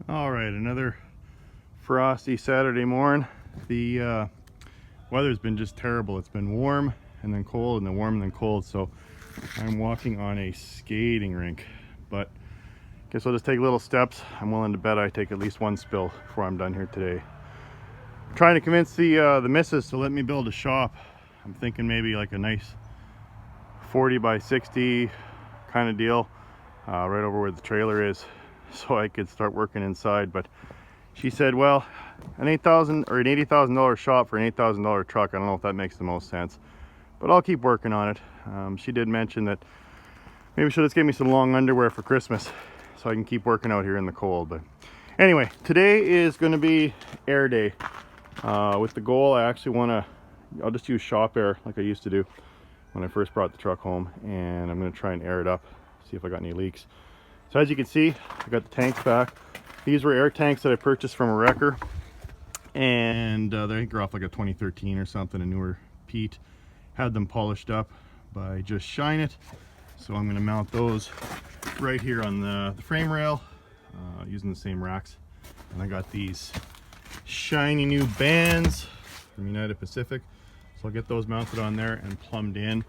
All right, another frosty Saturday morning. The weather's been just terrible. It's been warm and then cold and then warm and then cold. So I'm walking on a skating rink, but guess I'll just take little steps. I'm willing to bet I take at least one spill before I'm done here today. I'm trying to convince the missus to let me build a shop. I'm thinking maybe like a nice 40 by 60 kind of deal, right over where the trailer is, so I could start working inside. But she said, well, an $8,000 or an $80,000 shop for an $8,000 truck, I don't know if that makes the most sense, but I'll keep working on it. She did mention that maybe she'll just give me some long underwear for Christmas so I can keep working out here in the cold. But anyway, today is going to be air day. With the goal, I actually want to, I'll just use shop air like I used to do when I first brought the truck home, and I'm going to try and air it up, see if I got any leaks. So as you can see, I got the tanks back. These were air tanks that I purchased from a wrecker, and they're off like a 2013 or something, a newer Pete. Had them polished up by Just Shine It. So I'm going to mount those right here on the frame rail, using the same racks. And I got these shiny new bands from United Pacific, so I'll get those mounted on there and plumbed in.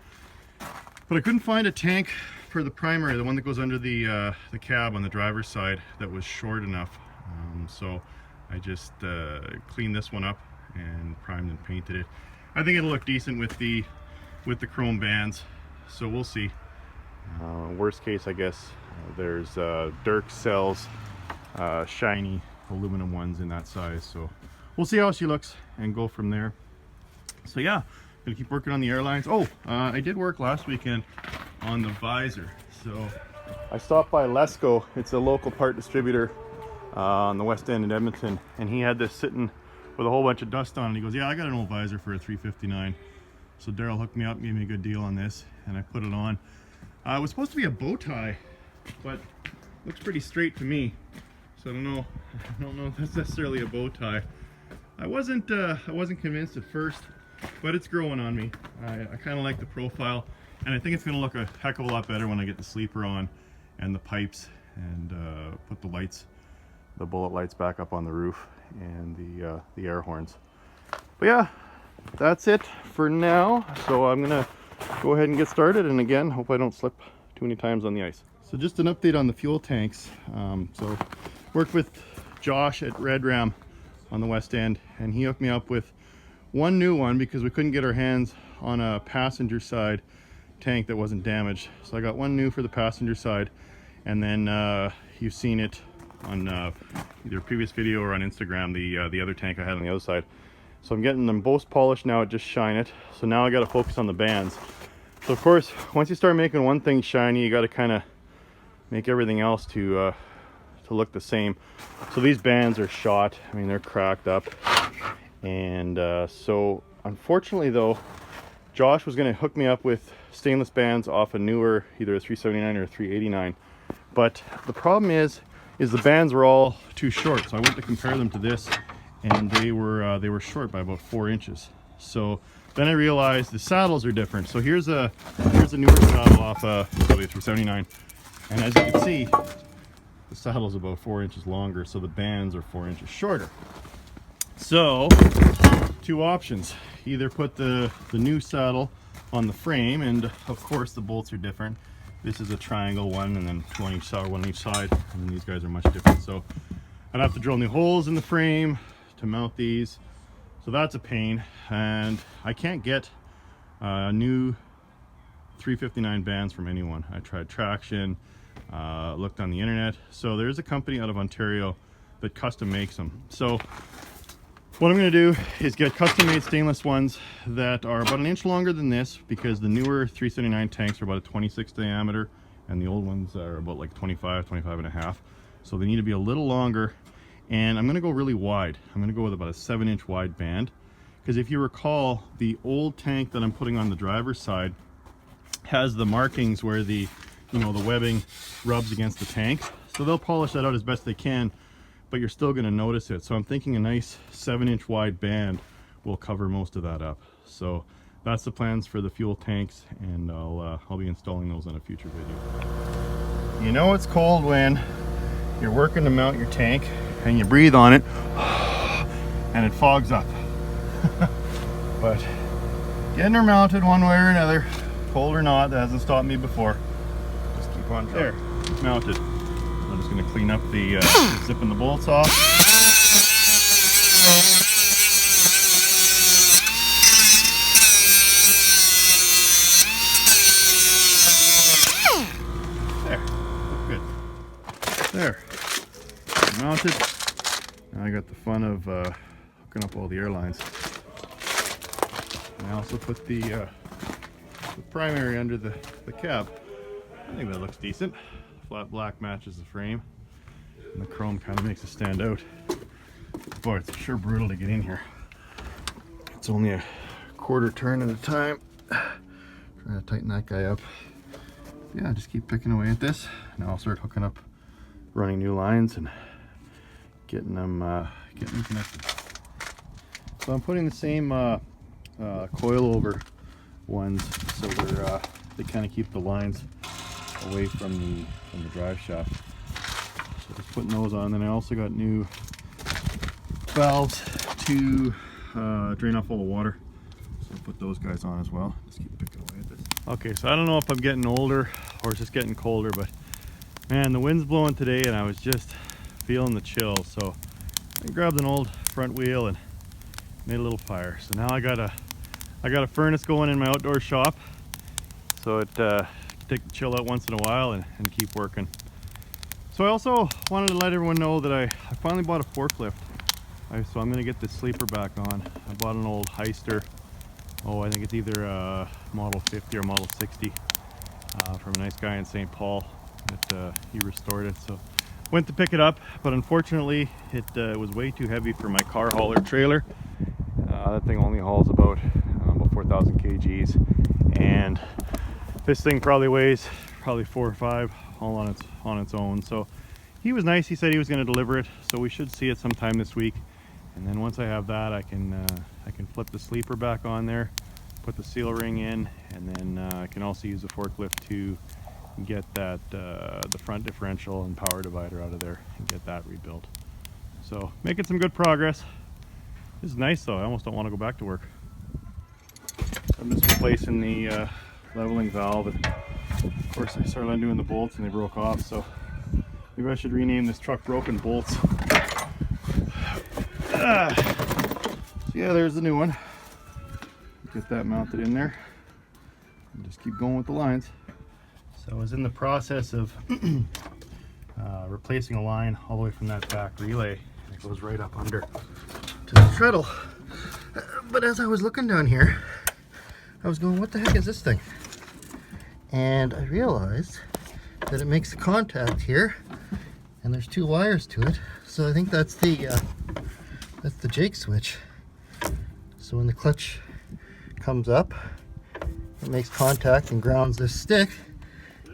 But I couldn't find a tank for the primary, the one that goes under the cab on the driver's side, that was short enough. So I just cleaned this one up and primed and painted it. I think it'll look decent with the chrome bands, so we'll see. Worst case, I guess, there's Dirk sells shiny aluminum ones in that size, so we'll see how she looks and go from there. So yeah, gonna keep working on the airlines. Oh, I did work last weekend on the visor. So I stopped by Lesco. It's a local part distributor on the west end in Edmonton, and he had this sitting with a whole bunch of dust on it. He goes, yeah, I got an old visor for a $359. So Daryl hooked me up, gave me a good deal on this, and I put it on. It was supposed to be a bow tie, but looks pretty straight to me. So I don't know if that's necessarily a bow tie. I wasn't convinced at first, but it's growing on me. I kind of like the profile, and I think it's going to look a heck of a lot better when I get the sleeper on and the pipes, and put the lights, the bullet lights, back up on the roof, and the air horns. But yeah, that's it for now. So I'm gonna go ahead and get started, and again, hope I don't slip too many times on the ice. So just an update on the fuel tanks. So worked with Josh at Red Ram on the west end, and he hooked me up with one new one because we couldn't get our hands on a passenger side tank that wasn't damaged. So I got one new for the passenger side, and then you've seen it on either a previous video or on Instagram, the other tank I had on the other side. So I'm getting them both polished now at Just Shine It. So now I got to focus on the bands. So of course, once you start making one thing shiny, you got to kind of make everything else to look the same. So these bands are shot. I mean, they're cracked up. And so unfortunately though, Josh was going to hook me up with stainless bands off a newer, either a 379 or a 389. But the problem is the bands were all too short. So I went to compare them to this, and they were short by about 4 inches. So then I realized the saddles are different. So here's a newer saddle off probably a 379, and as you can see, the saddle's about 4 inches longer, so the bands are 4 inches shorter. So two options: either put the new saddle on the frame, and of course the bolts are different. This is a triangle one, and then two on each side, one on each side, and then these guys are much different. So I'd have to drill new holes in the frame to mount these, so that's a pain. And I can't get new 359 bands from anyone. I tried Traction, looked on the internet. So there's a company out of Ontario that custom makes them. So what I'm going to do is get custom made stainless ones that are about an inch longer than this, because the newer 379 tanks are about a 26 diameter and the old ones are about like 25 and a half. So they need to be a little longer, and I'm going to go really wide. I'm going to go with about a 7-inch wide band, because if you recall, the old tank that I'm putting on the driver's side has the markings where the webbing rubs against the tank. So they'll polish that out as best they can, but you're still going to notice it. So I'm thinking a nice 7-inch wide band will cover most of that up. So that's the plans for the fuel tanks, and I'll be installing those in a future video. You know it's cold when you're working to mount your tank and you breathe on it and it fogs up. But getting her mounted one way or another, cold or not, that hasn't stopped me before. Just keep on there, mounted. I'm just going to clean up the zipping the bolts off. There, good. There, mounted. Now I got the fun of hooking up all the air lines. And I also put the primary under the cab. I think that looks decent. Flat black matches the frame, and the chrome kind of makes it stand out. Boy, it's sure brutal to get in here. It's only a quarter turn at a time. Trying to tighten that guy up. Yeah, just keep picking away at this, and I'll start hooking up, running new lines and getting them connected. So I'm putting the same coilover ones, so they kind of keep the lines away from the drive shaft. So just putting those on. Then I also got new valves to drain off all the water. So I'll put those guys on as well. Just keep picking away at this. Okay, so I don't know if I'm getting older or it's just getting colder, but man, the wind's blowing today and I was just feeling the chill. So I grabbed an old front wheel and made a little fire. So now I got a furnace going in my outdoor shop, so it take the chill out once in a while and keep working. So I also wanted to let everyone know that I finally bought a forklift. So I'm going to get this sleeper back on. I bought an old Heister. Oh, I think it's either a Model 50 or Model 60 from a nice guy in St. Paul. He restored it. So went to pick it up, but unfortunately it was way too heavy for my car hauler trailer. That thing only hauls about 4,000 kgs, and this thing probably weighs 4 or 5 all on its own. So he was nice. He said he was going to deliver it, so we should see it sometime this week. And then once I have that, I can flip the sleeper back on there, put the seal ring in, and then I can also use the forklift to get that the front differential and power divider out of there and get that rebuilt. So making some good progress. This is nice though. I almost don't want to go back to work. I'm just replacing the leveling valve, and of course I started undoing the bolts and they broke off, so maybe I should rename this truck Broken Bolts. So yeah, there's the new one. Get that mounted in there and just keep going with the lines. So I was in the process of replacing a line all the way from that back relay, and it goes right up under to the treadle. But as I was looking down here, I was going, what the heck is this thing? And I realized that it makes the contact here, and there's 2 wires to it. So I think that's the Jake switch. So when the clutch comes up, it makes contact and grounds this stick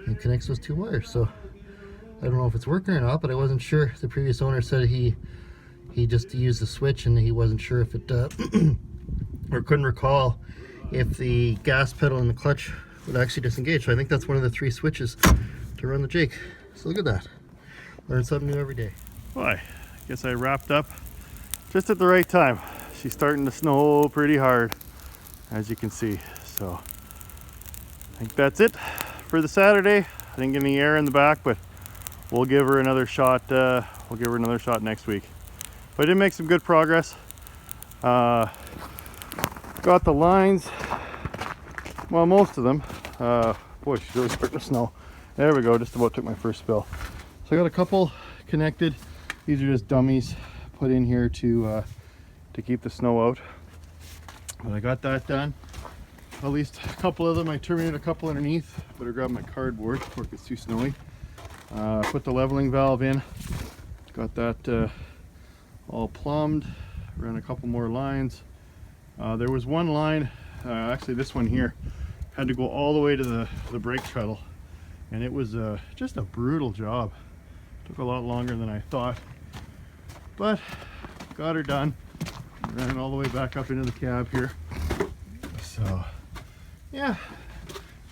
and connects those 2 wires. So I don't know if it's working or not, but I wasn't sure. The previous owner said he just used the switch, and he wasn't sure if it or couldn't recall if the gas pedal and the clutch would actually disengage. So I think that's one of the 3 switches to run the Jake. So look at that. Learn something new every day. Well, I guess I wrapped up just at the right time. She's starting to snow pretty hard, as you can see. So I think that's it for the Saturday. I didn't get any air in the back, but we'll give her another shot. We'll give her another shot next week. But I did make some good progress. Got the lines, well, most of them. Boy, she's really starting to snow. There we go, just about took my first spill. So I got a couple connected. These are just dummies put in here to keep the snow out. But I got that done. At least a couple of them. I terminated a couple underneath. Better grab my cardboard before it gets too snowy. Put the leveling valve in. Got that all plumbed. Ran a couple more lines. There was one line, actually this one here, had to go all the way to the brake treadle, and it was just a brutal job. Took a lot longer than I thought, but got her done. Ran all the way back up into the cab here. So yeah,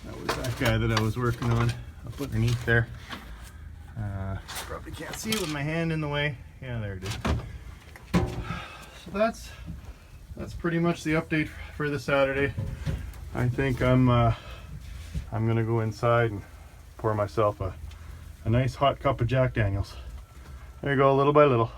that was that guy that I was working on up underneath there. probably can't see it with my hand in the way. Yeah, there it is. So that's pretty much the update for this Saturday. I think I'm gonna go inside and pour myself a nice hot cup of Jack Daniels. There you go, little by little.